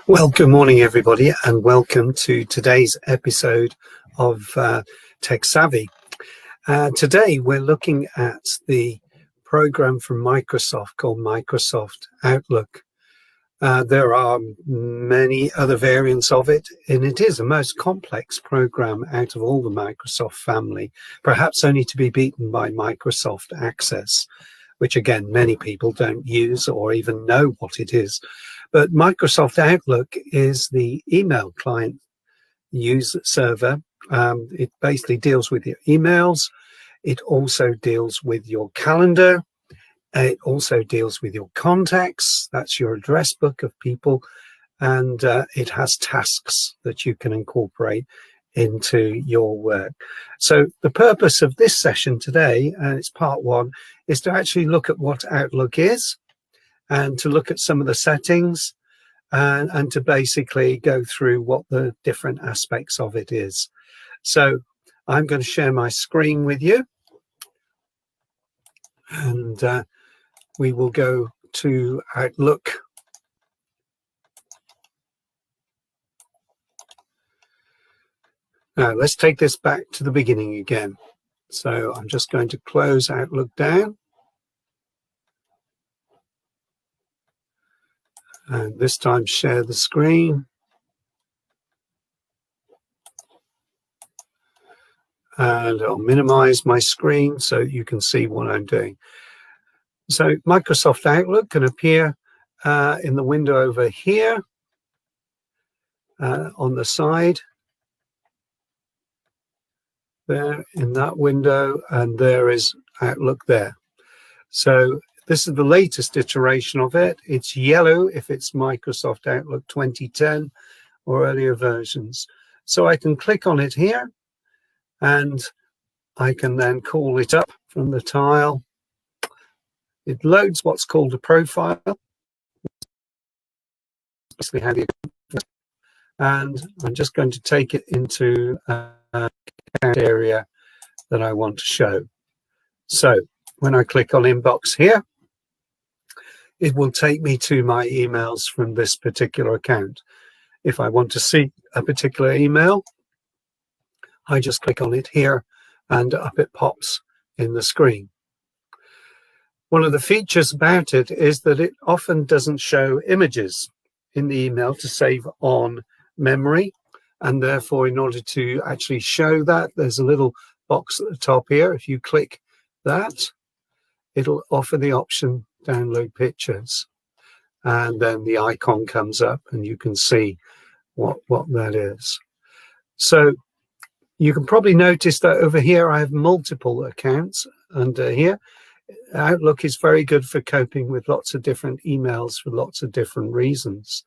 Well, good morning, everybody, and welcome to today's episode of Techsavvy. Today, we're looking at the program from Microsoft called Microsoft Outlook. There are many other variants of it, and it is the most complex program out of all the Microsoft family, perhaps only to be beaten by Microsoft Access, which again, many people don't use or even know what it is. But Microsoft Outlook is the email client user server. It basically deals with your emails. It also deals with your calendar. It also deals with your contacts. That's your address book of people. And it has tasks that you can incorporate into your work. So the purpose of this session today, and it's part one, is to actually look at what Outlook is and to look at some of the settings and to basically go through what the different aspects of it is. So I'm going to share my screen with you, and we will go to Outlook. Now let's take this back to the beginning again. So I'm just going to close Outlook down. And this time share the screen. And I'll minimize my screen so you can see what I'm doing. So Microsoft Outlook can appear in the window over here on the side. There in that window, and there is Outlook there. So this is the latest iteration of it. It's yellow if it's Microsoft Outlook 2010 or earlier versions. So I can click on it here, and I can then call it up from the tile. It loads what's called a profile. Basically how the account, and I'm just going to take it into an area that I want to show. So when I click on Inbox here, it will take me to my emails from this particular account. If I want to see a particular email, I just click on it here and up it pops in the screen. One of the features about it is that it often doesn't show images in the email to save on memory. And therefore, in order to actually show that, there's a little box at the top here. If you click that, it'll offer the option download pictures. And then the icon comes up and you can see what that is. So you can probably notice that over here I have multiple accounts under here. Outlook is very good for coping with lots of different emails for lots of different reasons.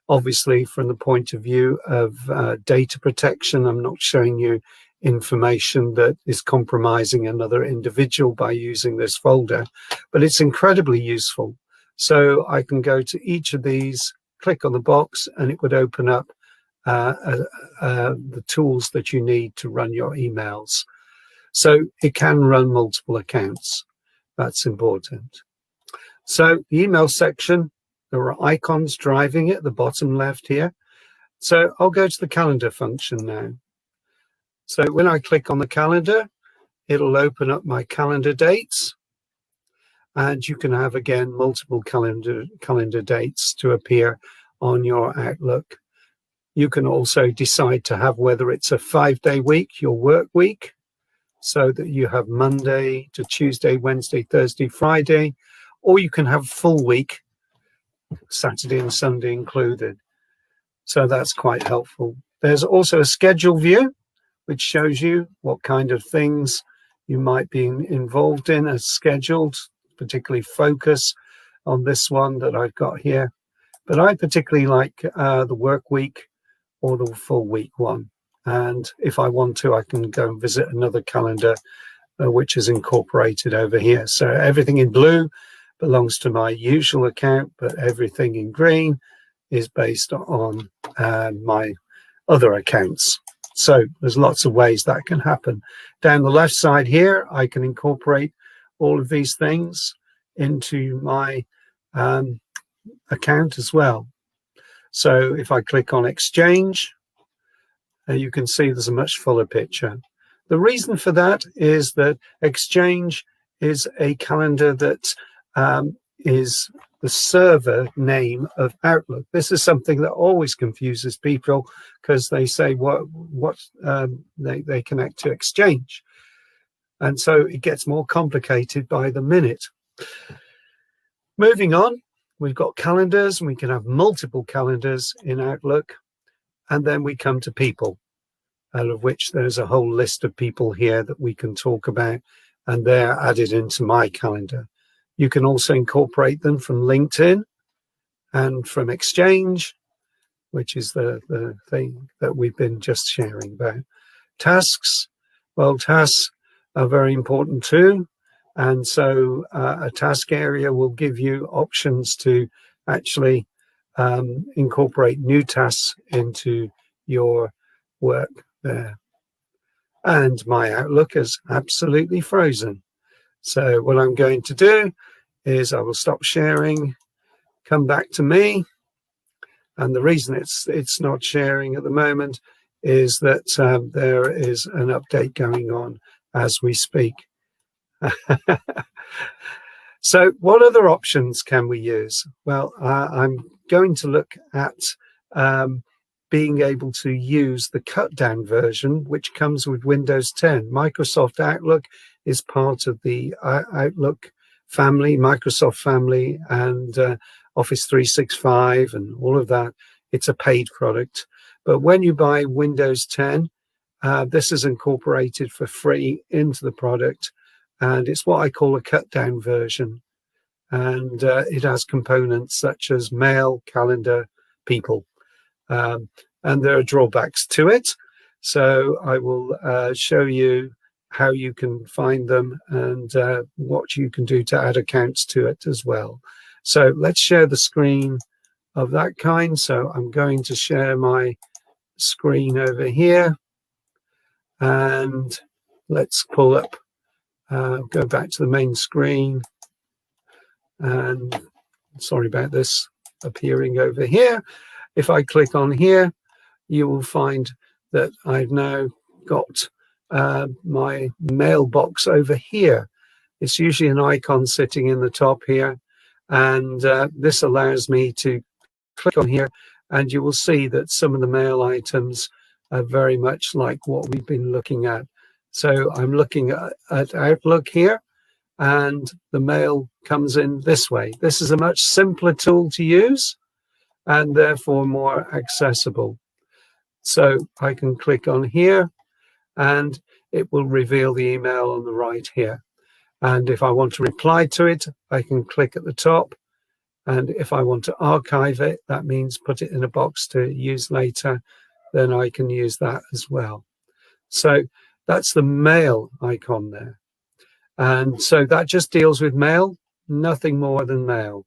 Obviously, from the point of view of data protection, I'm not showing you information that is compromising another individual by using this folder, but it's incredibly useful. So I can go to each of these, click on the box, and it would open up the tools that you need to run your emails. So it can run multiple accounts. That's important. So the email section, there are icons driving it at the bottom left here. So I'll go to the calendar function now. So when I click on the calendar, it'll open up my calendar dates. And you can have, again, multiple calendar dates to appear on your Outlook. You can also decide to have whether it's a 5-day week, your work week, so that you have Monday to Tuesday, Wednesday, Thursday, Friday, or you can have full week, Saturday and Sunday included. So that's quite helpful. There's also a schedule view, which shows you what kind of things you might be involved in as scheduled, particularly focus on this one that I've got here. But I particularly like the work week or the full week one. And if I want to, I can go and visit another calendar, which is incorporated over here. So everything in blue belongs to my usual account, but everything in green is based on my other accounts. So there's lots of ways that can happen. Down the left side here, I can incorporate all of these things into my account as well. So if I click on Exchange, you can see there's a much fuller picture. The reason for that is that Exchange is a calendar that is the server name of Outlook. This is something that always confuses people because they say they connect to Exchange. And so it gets more complicated by the minute. Moving on, we've got calendars, and we can have multiple calendars in Outlook. And then we come to people, out of which there's a whole list of people here that we can talk about, and they're added into my calendar. You can also incorporate them from LinkedIn and from Exchange, which is the thing that we've been just sharing about. Tasks, well, tasks are very important too. And so a task area will give you options to actually incorporate new tasks into your work there. And my Outlook is absolutely frozen. So what I'm going to do is I will stop sharing, come back to me. And the reason it's not sharing at the moment is that there is an update going on as we speak. So what other options can we use? Well, I'm going to look at being able to use the cut down version, which comes with Windows 10. Microsoft Outlook is part of the Outlook family, Microsoft family, and Office 365 and all of that. It's a paid product. But when you buy Windows 10, this is incorporated for free into the product. And it's what I call a cut down version. And it has components such as mail, calendar, people. And there are drawbacks to it. So I will show you how you can find them and what you can do to add accounts to it as well. So let's share the screen of that kind. So I'm going to share my screen over here. And let's pull up, go back to the main screen. And sorry about this appearing over here. If I click on here, you will find that I've now got my mailbox over here. It's usually an icon sitting in the top here. And this allows me to click on here, and you will see that some of the mail items are very much like what we've been looking at. So I'm looking at Outlook here, and the mail comes in this way. This is a much simpler tool to use and therefore more accessible. So I can click on here and it will reveal the email on the right here. And if I want to reply to it, I can click at the top. And if I want to archive it, that means put it in a box to use later, then I can use that as well. So that's the mail icon there. And so that just deals with mail, nothing more than mail.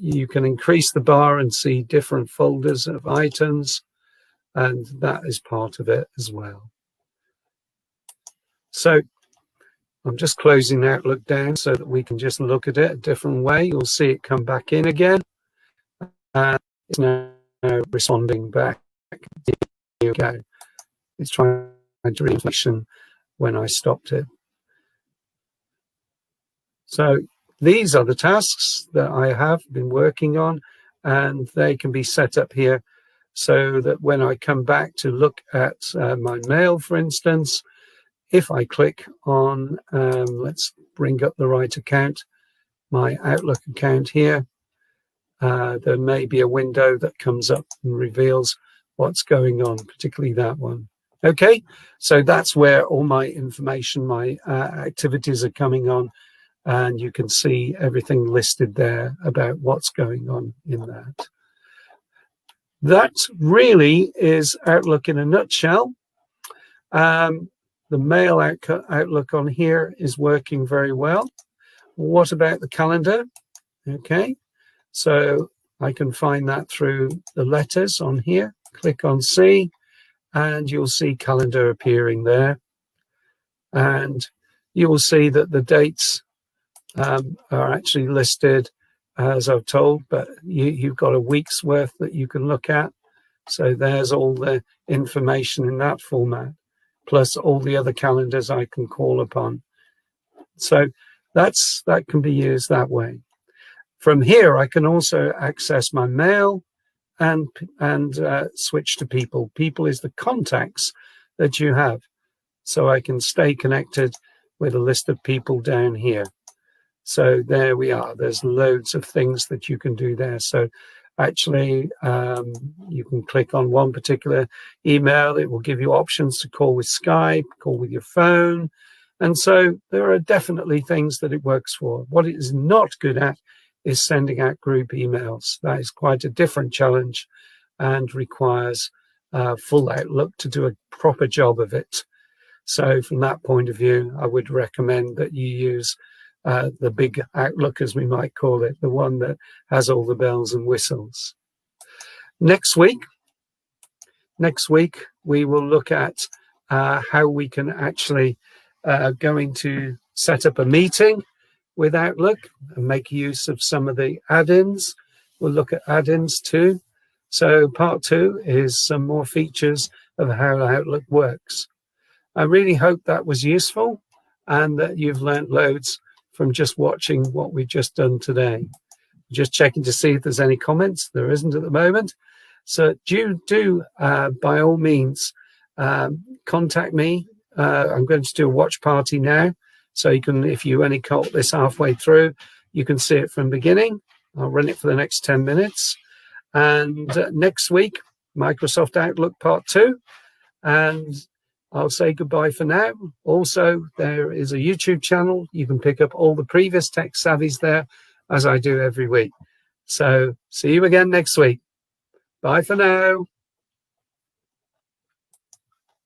You can increase the bar and see different folders of items, and that is part of it as well. So I'm just closing Outlook down so that we can just look at it a different way. You'll see it come back in again. And it's now responding back. Here you go. It's trying to read information when I stopped it. So these are the tasks that I have been working on, and they can be set up here so that when I come back to look at my mail, for instance, if I click on, let's bring up the right account, my Outlook account here, there may be a window that comes up and reveals what's going on, particularly that one. Okay, so that's where all my information, my activities are coming on, and you can see everything listed there about what's going on in that. That really is Outlook in a nutshell. The mail Outlook on here is working very well. What about the calendar? Okay, so I can find that through the letters on here. Click on C, and you'll see calendar appearing there. And you will see that the dates are actually listed as I've told, but you've got a week's worth that you can look at. So there's all the information in that format, plus all the other calendars I can call upon. So that can be used that way. From here, I can also access my mail and switch to people. People is the contacts that you have. So I can stay connected with a list of people down here. So there we are. There's loads of things that you can do there. So actually, you can click on one particular email. It will give you options to call with Skype, call with your phone. And so there are definitely things that it works for. What it is not good at is sending out group emails. That is quite a different challenge and requires full Outlook to do a proper job of it. So from that point of view, I would recommend that you use the big Outlook, as we might call it, the one that has all the bells and whistles. Next week, we will look at how we can actually going to set up a meeting with Outlook and make use of some of the add-ins. We'll look at add-ins too. So part 2 is some more features of how Outlook works. I really hope that was useful and that you've learned loads from just watching what we've just done today. Just checking to see if there's any comments. There isn't at the moment. So do by all means, contact me. I'm going to do a watch party now. So you can, if you only caught this halfway through, you can see it from beginning. I'll run it for the next 10 minutes. And next week, Microsoft Outlook Part 2. And I'll say goodbye for now. Also, there is a YouTube channel. You can pick up all the previous Tech Savvies there, as I do every week. So see you again next week. Bye for now.